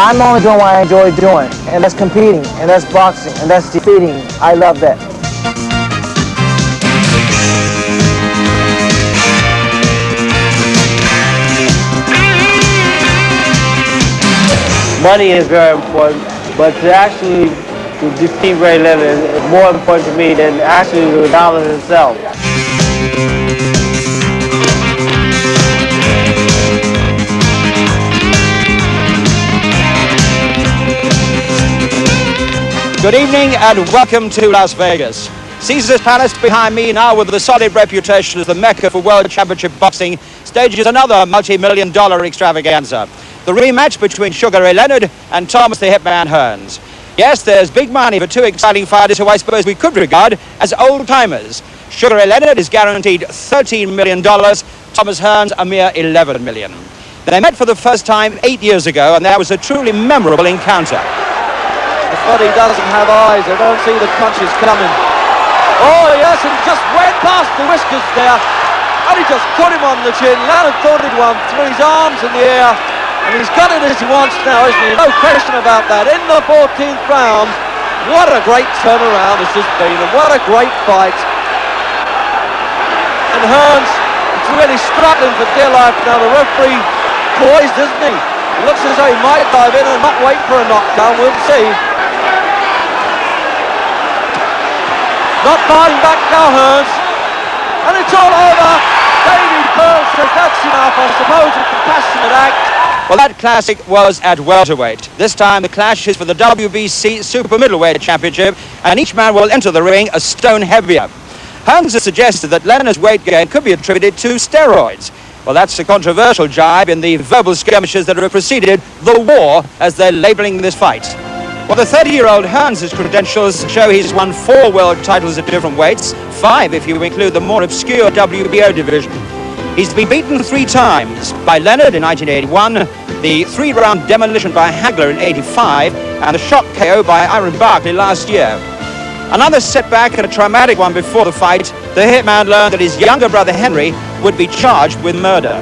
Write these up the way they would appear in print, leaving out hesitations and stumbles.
I'm only doing what I enjoy doing, and that's competing, and that's boxing, and that's defeating. I love that. Money is very important, but to actually defeat Ray Leonard is more important to me than actually the dollar itself. Good evening and welcome to Las Vegas. Caesar's Palace behind me now, with a solid reputation as the Mecca for World Championship boxing, stages another multi-million-dollar extravaganza. The rematch between Sugar Ray Leonard and Thomas the Hitman Hearns. Yes, there's big money for two exciting fighters who I suppose we could regard as old-timers. Sugar Ray Leonard is guaranteed $13 million, Thomas Hearns a mere $11 million. They met for the first time 8 years ago, and that was a truly memorable encounter. The body doesn't have eyes, they don't see the punches coming. Oh yes, and he just went past the whiskers there, and he just put him on the chin. Leonard thought he'd won, threw his arms in the air, and he's got it as he wants now, isn't he? No question about that. In the 14th round, what a great turnaround this has been, and what a great fight. And Hearns is really struggling for dear life now. The referee poised, isn't he? It looks as though he might dive in and might wait for a knockdown, we'll see. Not fighting back now, Hearns. And it's all over. David Pearl says that's enough. I suppose a compassionate act. Well, that classic was at welterweight. This time the clash is for the WBC Super Middleweight Championship, and each man will enter the ring a stone heavier. Hearns has suggested that Leonard's weight gain could be attributed to steroids. Well, that's a controversial jibe in the verbal skirmishes that have preceded the war, as they're labelling this fight. Well, the 30-year-old Hearns' credentials show he's won 4 world titles at different weights, 5 if you include the more obscure WBO division. He's been beaten 3 times, by Leonard in 1981, the 3-round demolition by Hagler in 85, and the shock KO by Iron Barkley last year. Another setback and a traumatic one before the fight, the hitman learned that his younger brother Henry would be charged with murder.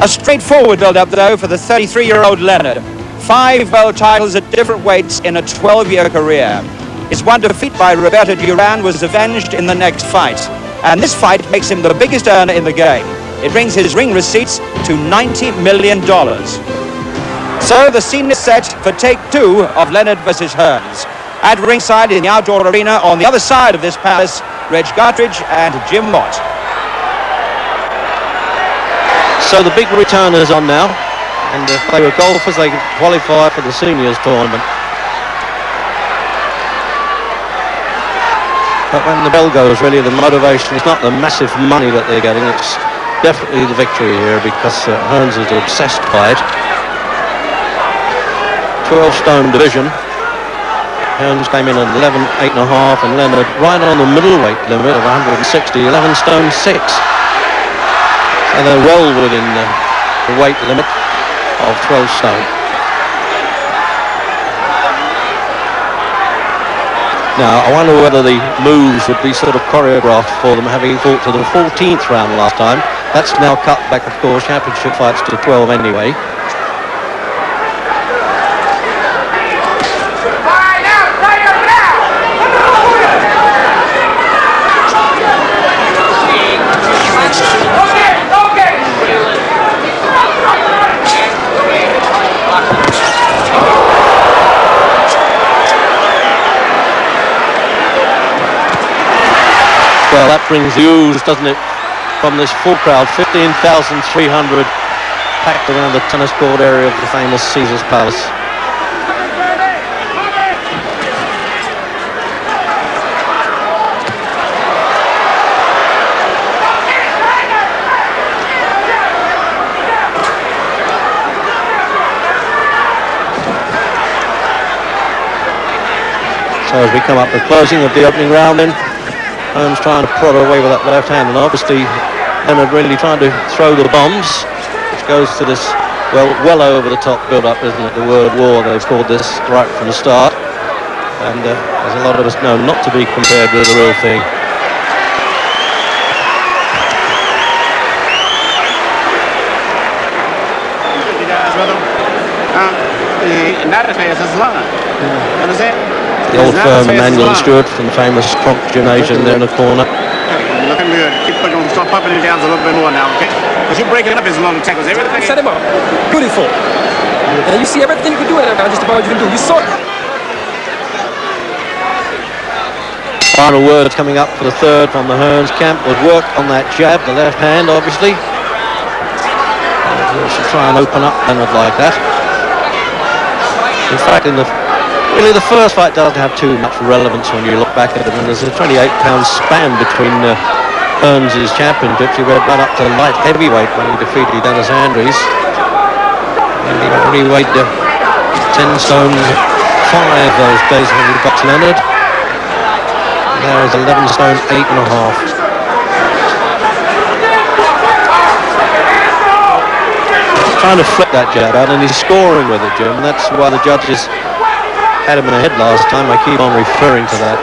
A straightforward build-up, though, for the 33-year-old Leonard. 5 world titles at different weights in a 12-year career. His one defeat by Roberto Duran was avenged in the next fight. And this fight makes him the biggest earner in the game. It brings his ring receipts to $90 million. So the scene is set for take 2 of Leonard versus Hearns. At ringside in the outdoor arena on the other side of this palace, Reg Gartridge and Jim Mott. So the big return is on now. And if they were golfers, they could qualify for the seniors tournament. But when the bell goes, really the motivation is not the massive money that they're getting, it's definitely the victory here, because Hearns is obsessed by it. 12-stone division. Hearns came in at 11, 8.5, and Leonard right on the middleweight limit of 160, 11 stone 6. So they're well within the weight limit of 12 stone. Now, I wonder whether the moves would be sort of choreographed for them, having fought to the 14th round last time. That's now cut back, of course, championship fights to 12 anyway. Well, that brings the ooze, doesn't it, from this full crowd, 15,300 packed around the tennis court area of the famous Caesar's Palace. So as we come up to the closing of the opening round then, Hearns trying to prod away with that left hand, and obviously Leonard really trying to throw the bombs, which goes to this, well over the top build-up, isn't it? The word war, they've called this right from the start. And as a lot of us know, not to be compared with the real thing. not as fast as Lon. Understand? The old firm Emmanuel Stewart from the famous Cronk Gymnasium there in the corner. You're looking good. Keep pushing, start pumping it down a little bit more now, okay? Because you're breaking up his long tackles. Everything. Set him up. Beautiful. And you see everything you can do in it, just about what you can do. You saw it. Final words coming up for the third from the Hearns camp would work on that jab, the left hand, obviously. Should try and open up Leonard like that. In fact, really the first fight doesn't have too much relevance when you look back at it, and there's a 28-pound span between Hearns' championships. He went right up to light heavyweight when he defeated Dennis Andrews. And he only weighed 10 stone 5 those days when he boxed Leonard. And there is 11 stone 8.5. Trying to flip that jab out, and he's scoring with it, Jim. That's why the judges had him in the head last time. I keep on referring to that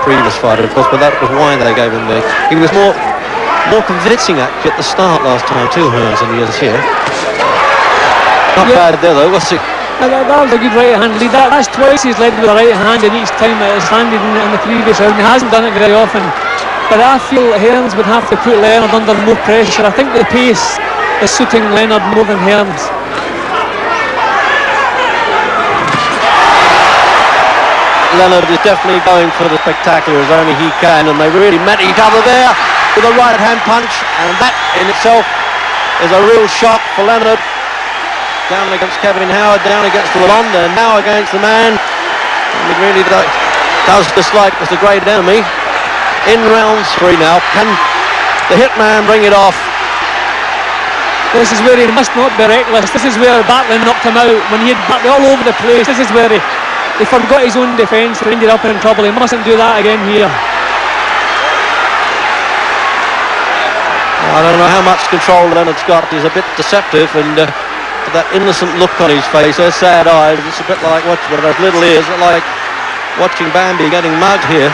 previous fight, of course, but that was why they gave him the... He was more convincing at the start last time too, Hearns, than he is here. Not bad there though, what's it? That was a good right hand lead. That's twice he's led with the right hand, and each time it's landed in the previous round. He hasn't done it very often, but I feel Hearns would have to put Leonard under more pressure. I think the pace is suiting Leonard more than Hearns. Leonard is definitely going for the spectacular as only he can, and they really met each other there with a right hand punch, and that in itself is a real shock for Leonard. Down against Kevin Howard, down against Leonard, and now against the man he really does dislike as the great enemy. In round 3 now, can the hitman bring it off? This is where he must not be reckless. This is where Bartlett knocked him out when he had Bartlett all over the place. This is where he forgot his own defence and ended up in trouble. He mustn't do that again here. I don't know how much control Leonard's got. He's a bit deceptive, and that innocent look on his face, those sad eyes, it's a bit like watching with those little ears, like watching Bambi getting mugged here.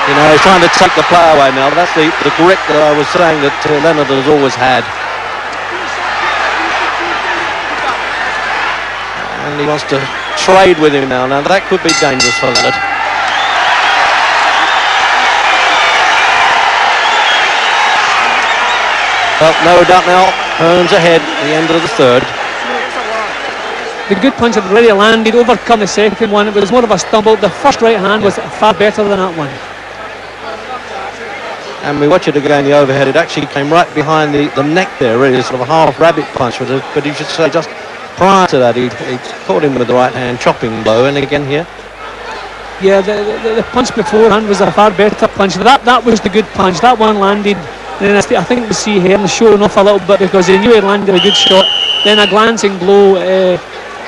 You know, he's trying to take the play away now. That's the grit that I was saying that Leonard has always had. And he wants to trade with him now. Now that could be dangerous for Leonard. Well, no doubt now, Hearns ahead at the end of the third. The good punch had already landed, overcome the second one. It was more of a stumble. The first right hand was far better than that one. And we watch it again, the overhead, it actually came right behind the neck there, really, sort of a half rabbit punch, but you should say just prior to that, he caught him with the right hand chopping blow, and again here. Yeah, the punch beforehand was a far better punch. That was the good punch. That one landed, and then I think we see Hearns showing off a little bit because he knew he landed a good shot. Then a glancing blow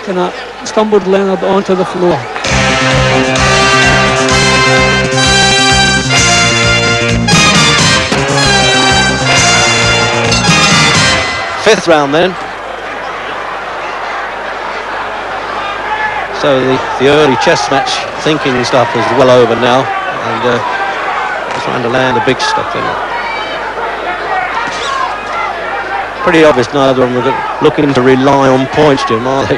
kind of stumbled Leonard onto the floor. Fifth round then. So the early chess match thinking stuff is well over now, and trying to land the big stuff in it. Pretty obvious neither of them are looking to rely on points, Jim, are they?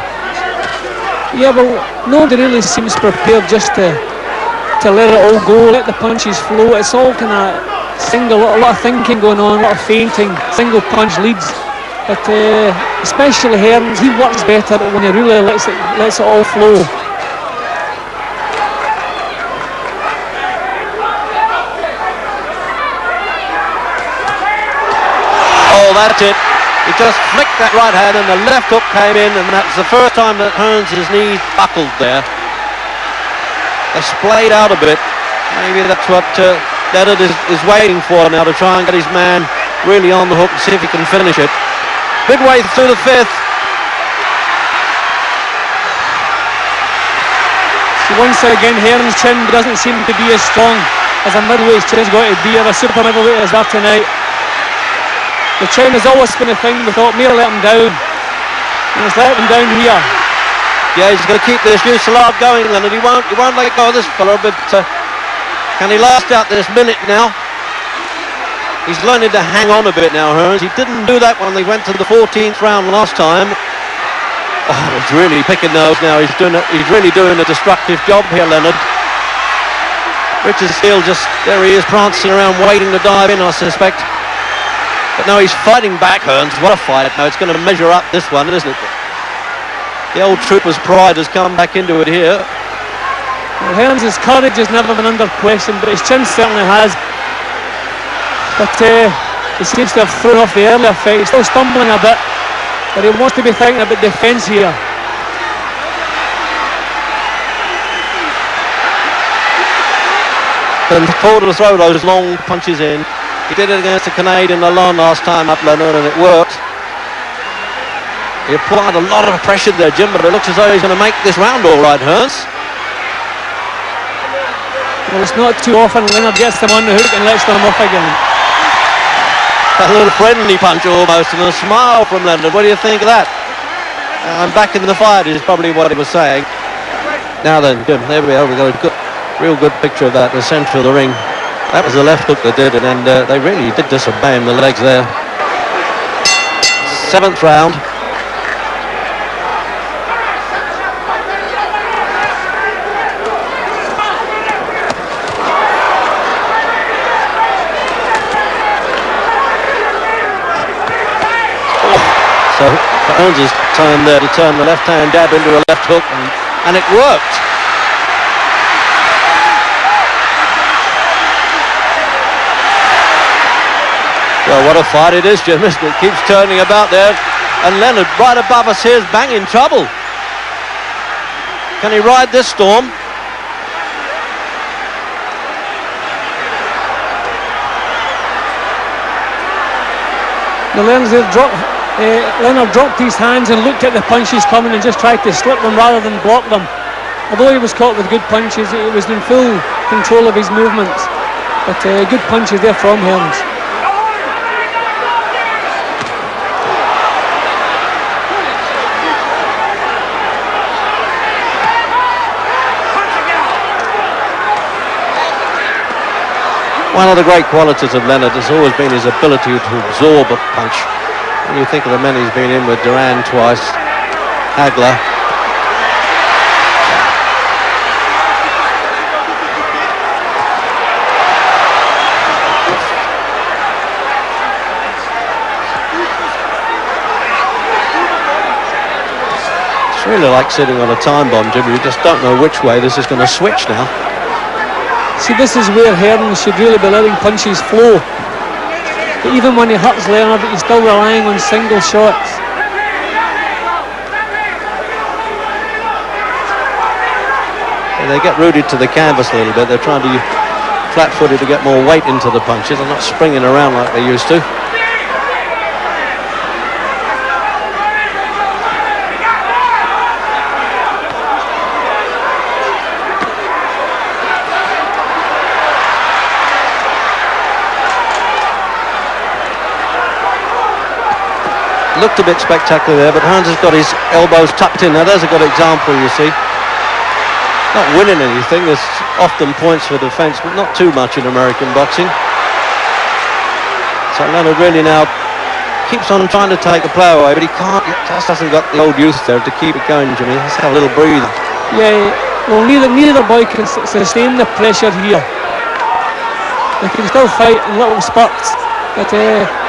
Yeah, well, nobody really seems prepared just to let it all go, let the punches flow. It's all kind of single, a lot of thinking going on, a lot of feinting, single punch leads. But especially Hearns, he works better when he really lets it all flow. Oh, that's it. He just flicked that right hand and the left hook came in, and that's the first time that Hearns' knees buckled there. They splayed out a bit. Maybe that's what Leonard is waiting for now, to try and get his man really on the hook and see if he can finish it. Midway through the fifth. So once again, Hearns' chin doesn't seem to be as strong as a middleweight's chin is going to be, or a super middleweight as that tonight. The chin has always been a thing we thought may let him down, and it's let him down here. Yeah, he's going to keep this fusillade going, Leonard. He won't let go of this fella, but can he last out this minute now? He's learning to hang on a bit now, Hearns. He didn't do that when they went to the 14th round last time. Oh, he's really picking those now. He's really doing a destructive job here, Leonard. Richard Steele there he is, prancing around, waiting to dive in, I suspect. But no, he's fighting back, Hearns. What a fight. Now, it's going to measure up this one, isn't it? The old trooper's pride has come back into it here. Well, Hearns' courage has never been under question, but his chin certainly has. But he seems to have thrown off the earlier fight. He's still stumbling a bit, but he wants to be thinking about defence here. And forward to throw those long punches in. He did it against the Canadian alone last time up, Leonard, and it worked. He applied a lot of pressure there, Jim, but it looks as though he's going to make this round all right, Hearns. Well, it's not too often Leonard gets them on the hook and lets them off again. A little friendly punch almost, and a smile from Leonard. What do you think of that? I'm back in the fight is probably what he was saying. Now then, Jim, there we are. We've got a real good picture of that in the centre of the ring. That was the left hook that did it, and they really did disobey him, the legs there. 7th round. So Hearns has turned there to turn the left-hand jab into a left hook, and it worked. Well, what a fight it is, Jim, isn't it? Keeps turning about there, and Leonard right above us here is banging trouble. Can he ride this storm? Leonard dropped his hands and looked at the punches coming and just tried to slip them rather than block them. Although he was caught with good punches, he was in full control of his movements. But good punches there from Hearns. One of the great qualities of Leonard has always been his ability to absorb a punch. When you think of the men he's been in with, Duran twice, Hagler. It's really like sitting on a time bomb, Jim. You just don't know which way this is going to switch now. See, this is where Hearns should really be letting punches flow. But even when he hurts Leonard, he's still relying on single shots. And they get rooted to the canvas a little bit. They're trying to be flat-footed to get more weight into the punches and not springing around like they used to. Looked a bit spectacular there, but Hearns has got his elbows tucked in. Now there's a good example, you see. Not winning anything, there's often points for defence, but not too much in American boxing. So Leonard really now keeps on trying to take the play away, but he can't, he just hasn't got the old youth there to keep it going, Jimmy. Let's have a little breather. Yeah, well, neither boy can sustain the pressure here. They can still fight in little spurts, but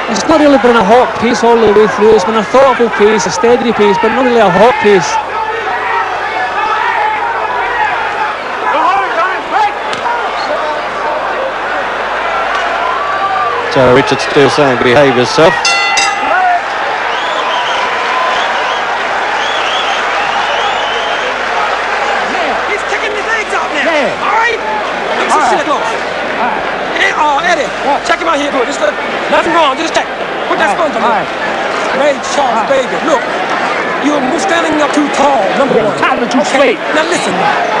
it's not really been a hot pace all the way through. It's been a thoughtful pace, a steady pace, but not really a hot pace. So Richard still saying behave yourself. He's kicking his legs out now. Yeah. All right? Let me see the gloves. Eddie, check him out here, good. Just nothing wrong. Just check. Put that sponge on there. Great Charles, baby. Look, you're standing up too tall, number one. Too straight. Now listen,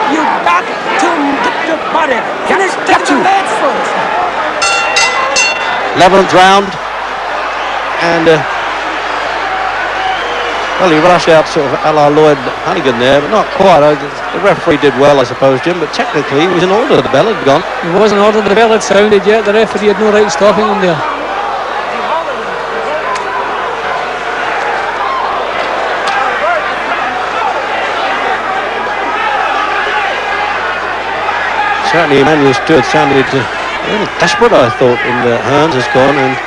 you got to get your body. Finish the legs first. 11th round, and Well, he rushed out sort of a la Lloyd Hannigan there, but not quite. The referee did well, I suppose, Jim, but technically he was in order. The bell had gone. He was in order. The bell had sounded yet. The referee had no right stopping him there. Certainly Emmanuel Stewart sounded a little desperate, I thought, in the Hearns has gone and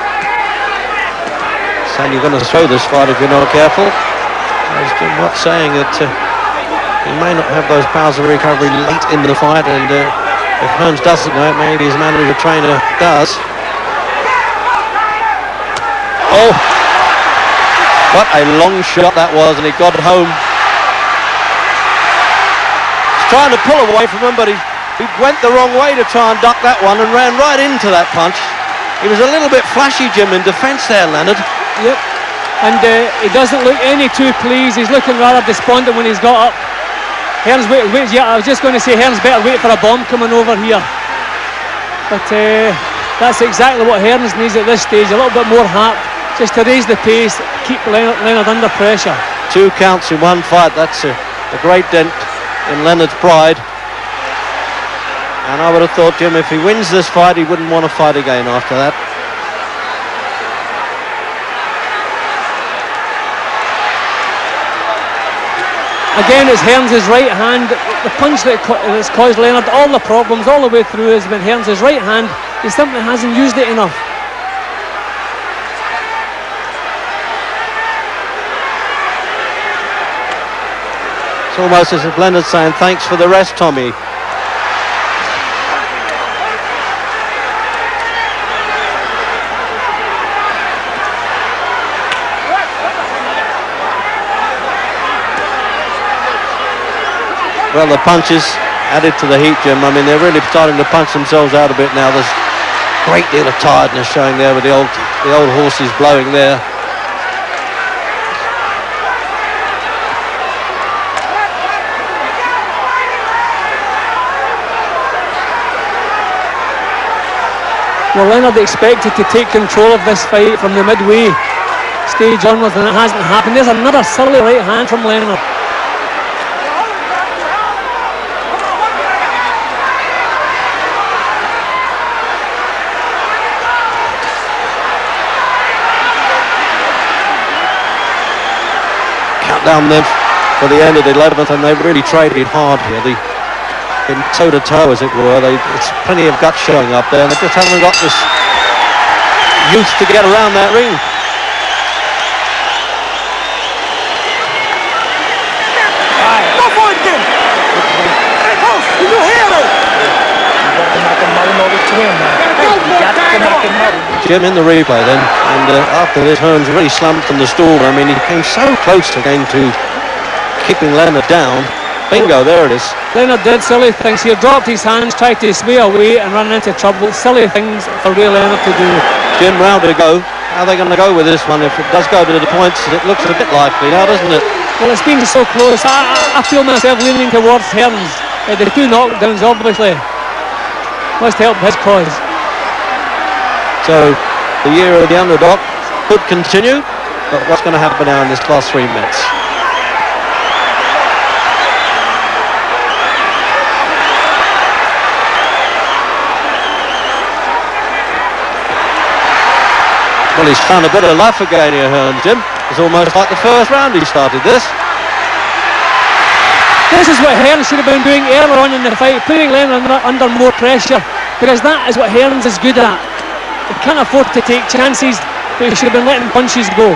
saying you're going to throw this fight if you're not careful. As Jim Watt saying that he may not have those powers of recovery late in the fight, and if Hearns doesn't know it, maybe his manager trainer does. Oh! What a long shot that was, and he got home. He's trying to pull away from him, but he went the wrong way to try and duck that one and ran right into that punch. He was a little bit flashy, Jim, in defence there, Leonard. Yep. And he doesn't look any too pleased. He's looking rather despondent when he's got up. Hearns, wait, yeah, I was just going to say Hearns better wait for a bomb coming over here. But that's exactly what Hearns needs at this stage. A little bit more heart, just to raise the pace, keep Leonard under pressure. 2 counts in one fight. That's a great dent in Leonard's pride. And I would have thought, Jim, if he wins this fight, he wouldn't want to fight again after that. Again, it's Hearns' right hand. The punch that's caused Leonard all the problems all the way through has been Hearns' right hand. He simply hasn't used it enough. It's almost as if Leonard's saying, thanks for the rest, Tommy. Well, the punches added to the heat, Jim. I mean, they're really starting to punch themselves out a bit now. There's a great deal of tiredness showing there with the old horses blowing there. Well, Leonard expected to take control of this fight from the midway stage onwards, and it hasn't happened. There's another silly right hand from Leonard. Down there for the end of the 11th, and they've really traded hard here. In toe-to-toe, as it were. It's plenty of guts showing up there, and they just haven't got this youth to get around that ring. Go for it again! Hey, close! You hear me? Jim, in the replay then, and after this, Hearns really slumped from the stool. I mean, he came so close again to keeping Leonard down. Bingo, there it is. Leonard did silly things. He dropped his hands, tried to sway away and run into trouble. Silly things for real Leonard to do. Jim, round to go. How are they going to go with this one? If it does go to the points, it looks a bit likely now, doesn't it? Well, it's been so close. I feel myself leaning towards Hearns. The 2 knockdowns, obviously, must help his cause. So, the year of the underdog could continue, but what's going to happen now in this Class 3 match? Well, he's found a bit of life again here, Hearns, Jim. It's almost like the first round he started this. This is what Hearns should have been doing earlier on in the fight, putting Leonard under more pressure, because that is what Hearns is good at. He can't afford to take chances, but he should have been letting punches go.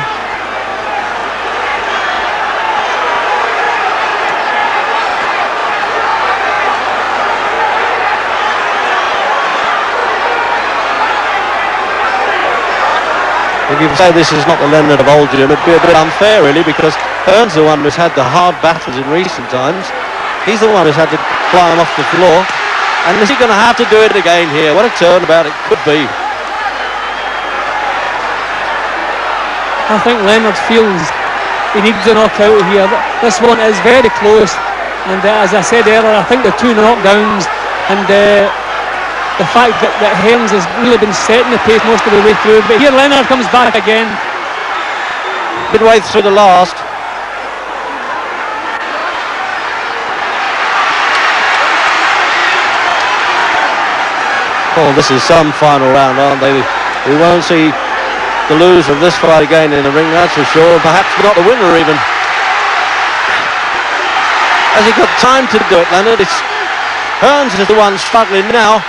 If you say this is not the Leonard of old, Jim, it'd be a bit unfair, really, because Hearns is the one who's had the hard battles in recent times. He's the one who's had to fly him off the floor. And is he going to have to do it again here? What a turnabout it could be. I think Leonard feels he needs a knockout here. This one is very close, and as I said earlier, I think the 2 knockdowns and the fact that Hearns has really been setting the pace most of the way through. But here Leonard comes back again. Midway through the last, Oh, this is some final round, aren't they? We won't see the loser of this fight again in the ring, that's for sure. Perhaps not the winner even. Has he got time to do it, Leonard? It's Hearns is the one struggling now.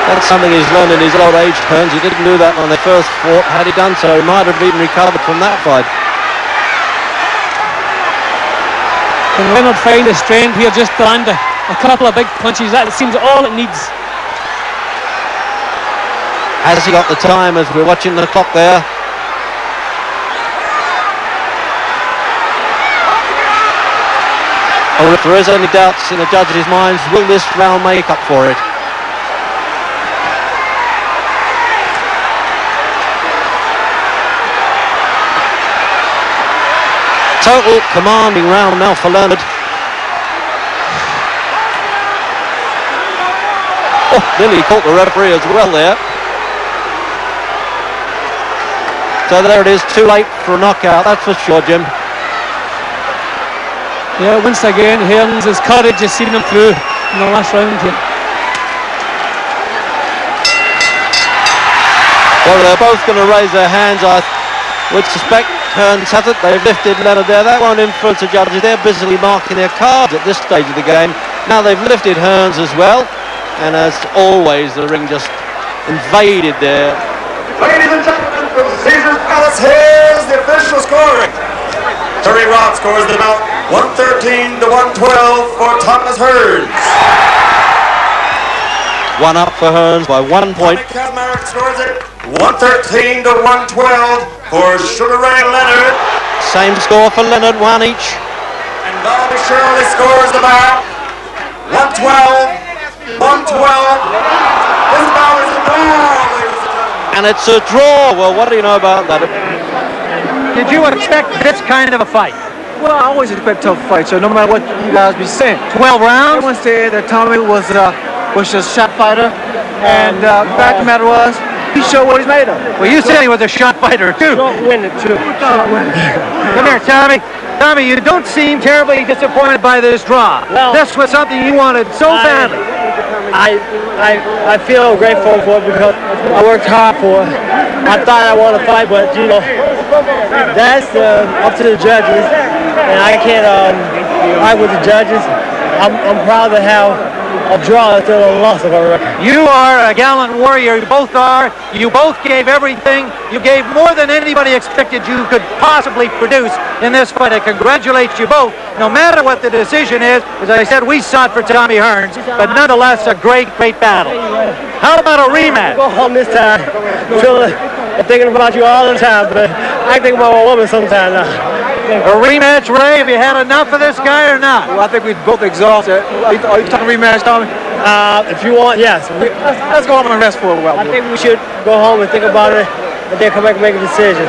That's something he's learned in his old age, Hearns. He didn't do that when they first fought. Had he done so, he might have even recovered from that fight. Can Leonard find the strength here just to land a couple of big punches? That seems all it needs. Has he got the time as we're watching the clock there? Or if there is any doubts in the judges' minds, will this round make up for it? Total commanding round now for Leonard. Oh, nearly caught the referee as well there. So there it is, too late for a knockout, that's for sure, Jim. Yeah, once again, Hearns' courage has seen him through in the last round here. Well, they're both going to raise their hands, I would suspect. Hearns has it, they've lifted Leonard there. That won't influence the judges, they're busily marking their cards at this stage of the game. Now they've lifted Hearns as well, and as always the ring just invaded there. Ladies and gentlemen, from Caesar's Palace, here's the official scoring. Terry Rock scores the bout 113 to 112 for Thomas Hearns. One up for Hearns by 1 point. Tommy scores it 113 to 112 for Sugar Ray Leonard. Same score for Leonard, one each. And Bobby Shirley scores the bout 112. 112. This bout is a draw, ladies and gentlemen. And it's a draw. Well, what do you know about that? Did you expect this kind of a fight? Well, I always expect tough fights, so no matter what you guys be saying. 12 rounds? Everyone said that Tommy was a shot fighter, and the fact of the matter was, he showed what he's made of. Well, you said he was a shot fighter, too. Win it, too. Come here, Tommy. Tommy, you don't seem terribly disappointed by this draw. Well, this was something you wanted so badly. I feel grateful for it because I worked hard for it. I thought I won a fight, but you know, that's up to the judges, and I can't argue with the judges. I'm proud to have a draw instead of a loss of a record. You are a gallant warrior. You both are. You both gave everything. You gave more than anybody expected you could possibly produce in this fight. I congratulate you both. No matter what the decision is, as I said, we saw it for Tommy Hearns, but nonetheless, a great, great battle. How about a rematch? Go home this time. I'm thinking about you all the time, but I think about my woman sometimes now. A rematch, Ray? Have you had enough of this guy or not? Well, I think we both exhausted. Are you talking rematch, Tommy? If you want, yes. Let's go home and rest for a while. I think we should go home and think about it, and then come back and make a decision.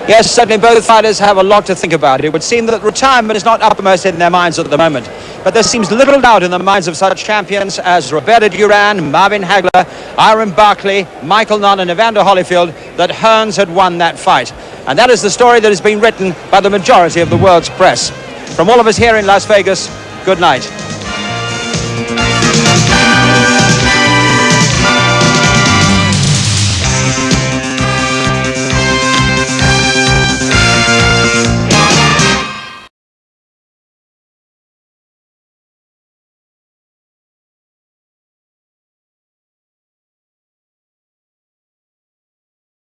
Yes, certainly both fighters have a lot to think about. It would seem that retirement is not uppermost in their minds at the moment. But there seems little doubt in the minds of such champions as Roberto Duran, Marvin Hagler, Iron Barkley, Michael Nunn and Evander Holyfield that Hearns had won that fight. And that is the story that has been written by the majority of the world's press. From all of us here in Las Vegas, good night.